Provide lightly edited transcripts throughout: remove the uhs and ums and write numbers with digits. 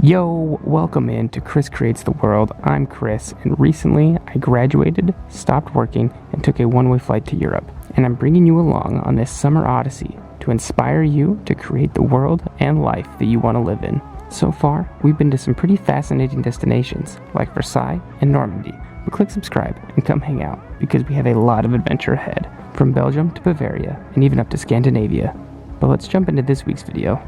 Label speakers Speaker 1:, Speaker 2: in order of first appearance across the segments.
Speaker 1: Yo, welcome in to Chris Creates the World. I'm Chris, and recently I graduated, stopped working, and took a one-way flight to Europe. And I'm bringing you along on this summer odyssey to inspire you to create the world and life that you want to live in. So far, we've been to some pretty fascinating destinations like Versailles and Normandy. But click subscribe and come hang out because we have a lot of adventure ahead, from Belgium to Bavaria and even up to Scandinavia. But let's jump into this week's video.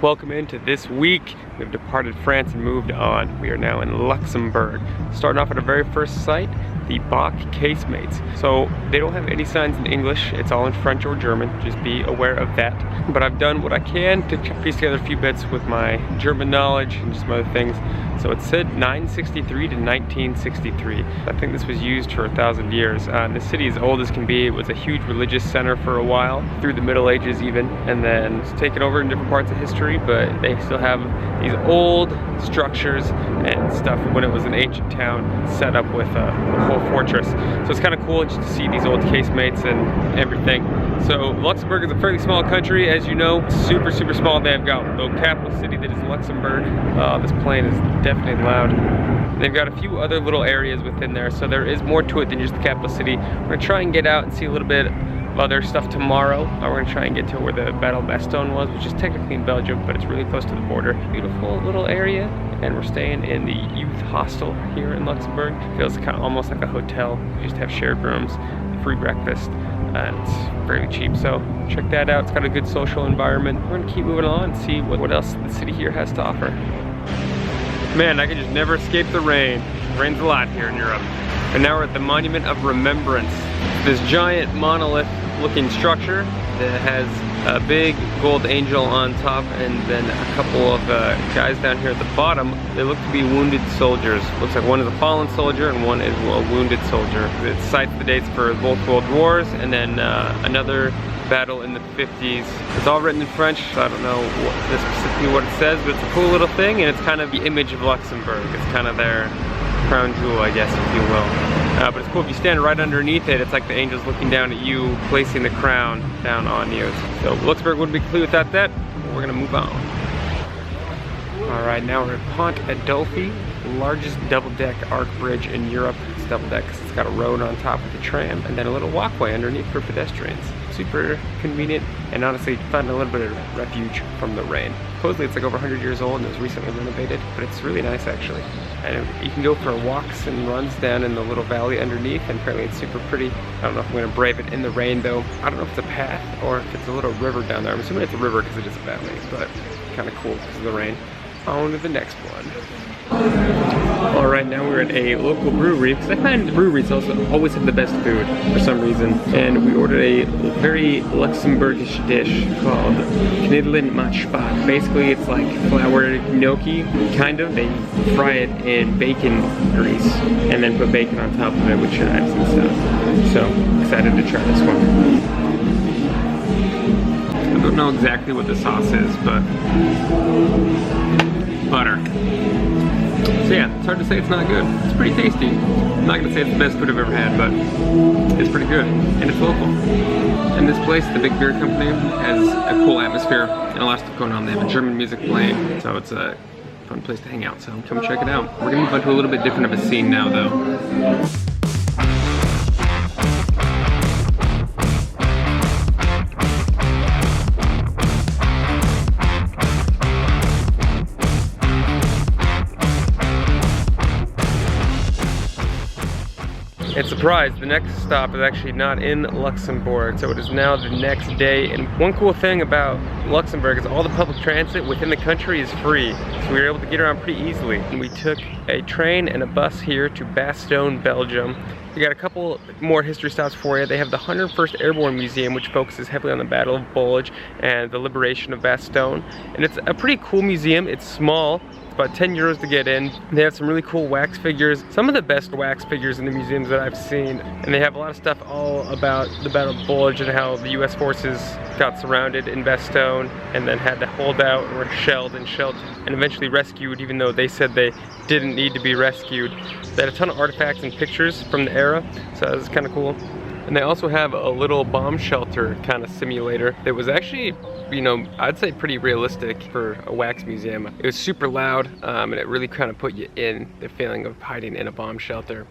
Speaker 1: Welcome into this week. We've departed France and moved on. We are now in Luxembourg. Starting off at our very first site, the Bock Casemates. So they don't have any signs in English. It's all in French or German. Just be aware of that. But I've done what I can to piece together a few bits with my German knowledge and just some other things. So it said 963 to 1963. I think this was used for 1,000 years. The city is old as can be. It was a huge religious center for a while, through the Middle Ages even, and then it's taken over in different parts of history, but they still have these old structures and stuff when it was an ancient town set up with a whole fortress. So it's kind of cool just to see these old casemates and everything. So Luxembourg is a fairly small country, as you know, super small. They've got the capital city that is Luxembourg. This plane is definitely loud. They've got a few other little areas within there, so there is more to it than just the capital city. We're gonna try and get out and see a little bit of other stuff tomorrow. We're gonna try and get to where the Battle of Bastogne was, which is technically in Belgium, but it's really close to the border. Beautiful little area, and we're staying in the youth hostel here in Luxembourg. Feels kind of almost like a hotel. We just have shared rooms, free breakfast, and it's fairly cheap, so check that out. It's got a good social environment. We're gonna keep moving on and see what else the city here has to offer. Man, I can just never escape the rain. It rains a lot here in Europe. And now we're at the Monument of Remembrance. This giant monolith looking structure that has a big gold angel on top and then a couple of guys down here at the bottom. They look to be wounded soldiers. Looks like one is a fallen soldier and one is a wounded soldier. It cites the dates for both world wars and then another battle in the 50s. It's all written in French, so I don't know specifically what it says, but it's a cool little thing, and it's kind of the image of Luxembourg. It's kind of their crown jewel, I guess, if you will. But it's cool if you stand right underneath it. It's like the angels looking down at you, placing the crown down on you. So Luxembourg wouldn't be complete without that. We're gonna move on. All right, now we're at Pont Adolphe, largest double-deck arc bridge in Europe. It's double-deck because it's got a road on top with a tram and then a little walkway underneath for pedestrians. Super convenient, and honestly found a little bit of refuge from the rain. Supposedly it's like over 100 years old and it was recently renovated, but it's really nice actually. And you can go for walks and runs down in the little valley underneath, and apparently it's super pretty. I don't know if I'm gonna brave it in the rain though. I don't know if it's a path or if it's a little river down there. I'm assuming it's a river because it is a valley, but kind of cool because of the rain. On to the next one. All right, now we're at a local brewery because I find the breweries also always have the best food for some reason. And we ordered a very Luxembourgish dish called knedelen met spek. Basically, it's like flour gnocchi, kind of. They fry it in bacon grease and then put bacon on top of it with chives and stuff. So excited to try this one. I don't know exactly what the sauce is, but butter. So yeah, it's hard to say it's not good. It's pretty tasty. I'm not gonna say it's the best food I've ever had, but it's pretty good, and it's local. And this place, the big beer company, has a cool atmosphere and a lot of stuff going on. They have a German music playing, so it's a fun place to hang out, so come check it out. We're gonna move on to a little bit different of a scene now though. And surprise, the next stop is actually not in Luxembourg, so it is now the next day. And one cool thing about Luxembourg is all the public transit within the country is free, so we were able to get around pretty easily. And we took a train and a bus here to Bastogne, Belgium. We got a couple more history stops for you. They have the 101st Airborne Museum, which focuses heavily on the Battle of Bulge and the liberation of Bastogne. And it's a pretty cool museum. It's small. It's about 10 euros to get in. They have some really cool wax figures, some of the best wax figures in the museums that I've seen. And they have a lot of stuff all about the Battle of Bulge and how the US forces got surrounded in Bastogne and then had to hold out and were shelled and eventually rescued, even though they said they didn't need to be rescued. They had a ton of artifacts and pictures from the era, so that was kind of cool. And they also have a little bomb shelter kind of simulator that was actually, you know, I'd say pretty realistic for a wax museum. It was super loud, and it really kind of put you in the feeling of hiding in a bomb shelter.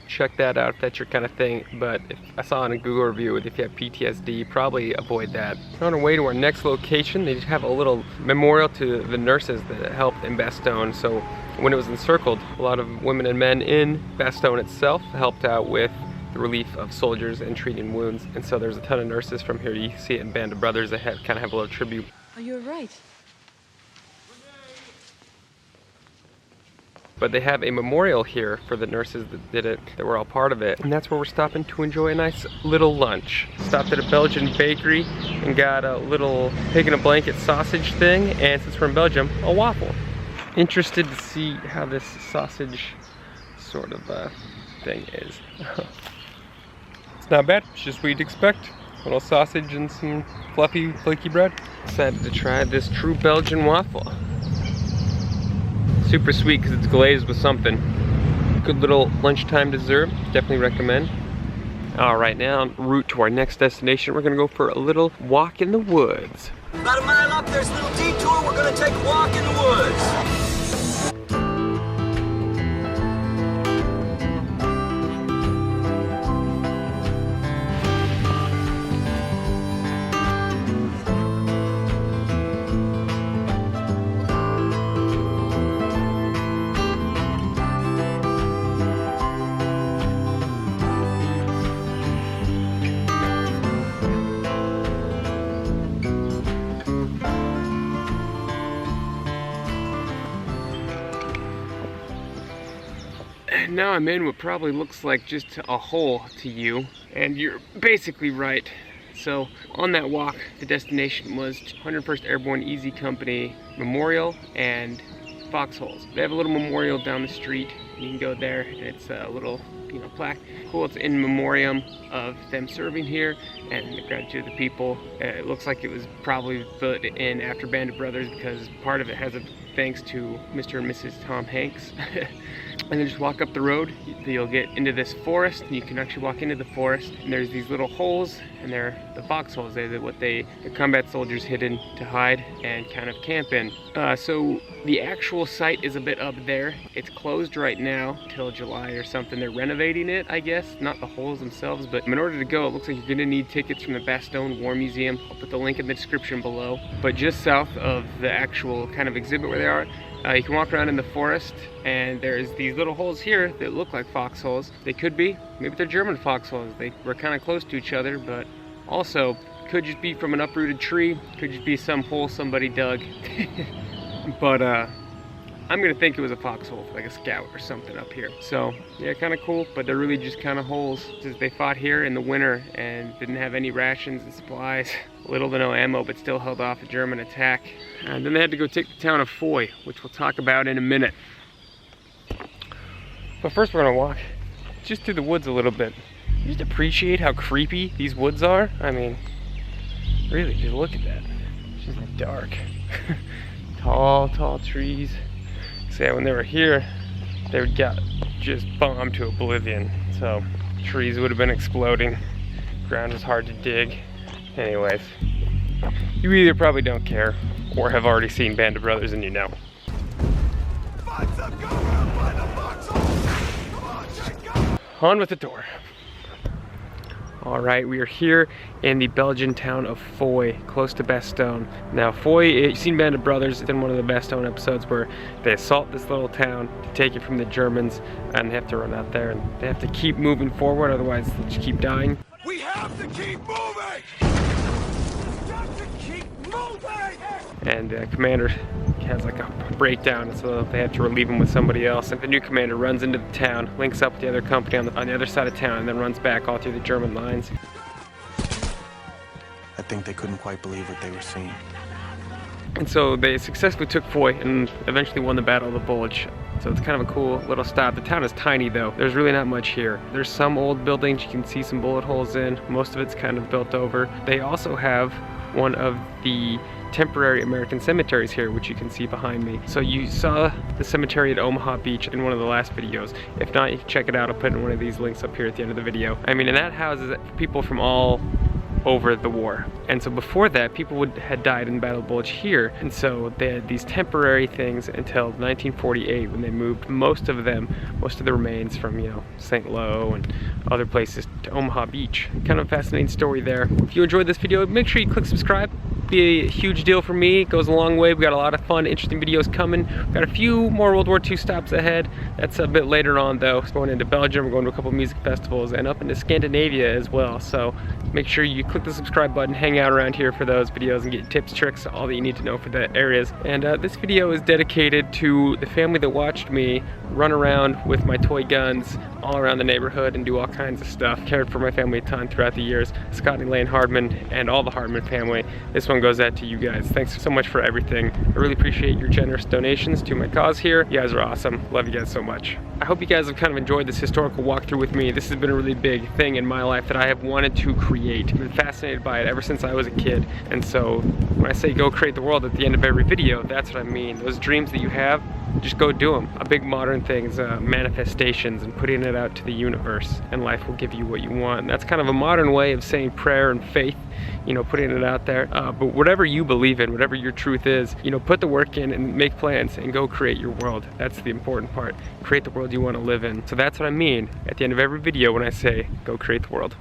Speaker 1: Check that out if that's your kind of thing, but if I saw in a Google review if you have PTSD, probably avoid that. On our way to our next location, they just have a little memorial to the nurses that helped in Bastogne. So when it was encircled, a lot of women and men in Bastogne itself helped out with the relief of soldiers and treating wounds. And so there's a ton of nurses from here. You see it in Band of Brothers. They kind of have a little tribute.
Speaker 2: Oh, you're right.
Speaker 1: But they have a memorial here for the nurses that did it, that were all part of it. And that's where we're stopping to enjoy a nice little lunch. Stopped at a Belgian bakery and got a little pig in a blanket sausage thing, and since we're in Belgium, a waffle. Interested to see how this sausage sort of thing is. It's not bad, it's just what you'd expect. A little sausage and some fluffy, flaky bread. Decided to try this true Belgian waffle. Super sweet because it's glazed with something. Good little lunchtime dessert, definitely recommend. All right, now en route to our next destination, we're gonna go for a little walk in the woods.
Speaker 3: About a mile up, there's a little detour. We're gonna take a walk in the woods.
Speaker 1: Now I'm in what probably looks like just a hole to you, and you're basically right. So on that walk, the destination was 101st Airborne Easy Company Memorial and Foxholes. They have a little memorial down the street, and you can go there, and it's a little, you know, plaque. Cool, it's in memoriam of them serving here and the gratitude of the people. It looks like it was probably put in after Band of Brothers because part of it has a thanks to Mr. and Mrs. Tom Hanks. And then just walk up the road, you'll get into this forest, and you can actually walk into the forest, and there's these little holes, and they're the foxholes. They're what the combat soldiers hid in to hide and kind of camp in. So the actual site is a bit up there. It's closed right now till July or something. They're renovating it, I guess, not the holes themselves, but in order to go, it looks like you're gonna need tickets from the Bastogne War Museum. I'll put the link in the description below. But just south of the actual kind of exhibit where they are, you can walk around in the forest, and there's these little holes here that look like foxholes. They could be, maybe they're German foxholes. They were kind of close to each other, but also could just be from an uprooted tree, could just be some hole somebody dug. But I'm gonna think it was a foxhole, like a scout or something up here. So yeah, kind of cool, but they're really just kind of holes. Just they fought here in the winter and didn't have any rations and supplies. Little to no ammo, but still held off a German attack. And then they had to go take the town of Foy, which we'll talk about in a minute. But first we're gonna walk just through the woods a little bit. Just appreciate how creepy these woods are. I mean, really, just look at that. It's just like dark. Tall trees. So yeah, when they were here, they would get just bombed to oblivion. So trees would have been exploding. Ground was hard to dig. Anyways, you either probably don't care or have already seen Band of Brothers and you know. On with the tour. All right, we are here in the Belgian town of Foy, close to Bastogne. Now Foy, you've seen Band of Brothers, it's in one of the Bastogne episodes where they assault this little town to take it from the Germans, and they have to run out there and they have to keep moving forward, otherwise they'll just keep dying.
Speaker 3: We have to keep moving! We've got to keep moving!
Speaker 1: And the commander has like a breakdown, so they have to relieve him with somebody else. And the new commander runs into the town, links up with the other company on the other side of town, and then runs back all through the German lines.
Speaker 4: I think they couldn't quite believe what they were seeing.
Speaker 1: And so they successfully took Foy and eventually won the Battle of the Bulge. So it's kind of a cool little stop. The town is tiny though. There's really not much here. There's some old buildings you can see some bullet holes in. Most of it's kind of built over. They also have one of the temporary American cemeteries here, which you can see behind me. So you saw the cemetery at Omaha Beach in one of the last videos. If not, you can check it out. I'll put in one of these links up here at the end of the video. I mean, and that houses people from all over the war. And so before that, people had died in Battle Bulge here, and so they had these temporary things until 1948 when they moved most of the remains from, you know, St. Lo and other places to Omaha Beach. Kind of a fascinating story there. If you enjoyed this video, make sure you click subscribe. Be a huge deal for me. It goes a long way. We got a lot of fun, interesting videos coming. We've got a few more World War II stops ahead. That's a bit later on though. We're going into Belgium, we're going to a couple music festivals, and up into Scandinavia as well. So make sure you click the subscribe button, hang out around here for those videos and get tips, tricks, all that you need to know for the areas. And this video is dedicated to the family that watched me run around with my toy guns all around the neighborhood and do all kinds of stuff. Cared for my family a ton throughout the years. Scott and Elaine Hardman and all the Hardman family. This one goes out to you guys. Thanks so much for everything. I really appreciate your generous donations to my cause here. You guys are awesome. Love you guys so much. I hope you guys have kind of enjoyed this historical walkthrough with me. This has been a really big thing in my life that I have wanted to create. I've been fascinated by it ever since I was a kid. And so when I say go create the world at the end of every video, that's what I mean. Those dreams that you have, just go do them. A big modern thing is manifestations and putting it out to the universe, and life will give you what you want. And that's kind of a modern way of saying prayer and faith, you know, putting it out there. But whatever you believe in, whatever your truth is, you know, put the work in and make plans and go create your world. That's the important part. Create the world you want to live in. So that's what I mean at the end of every video when I say go create the world.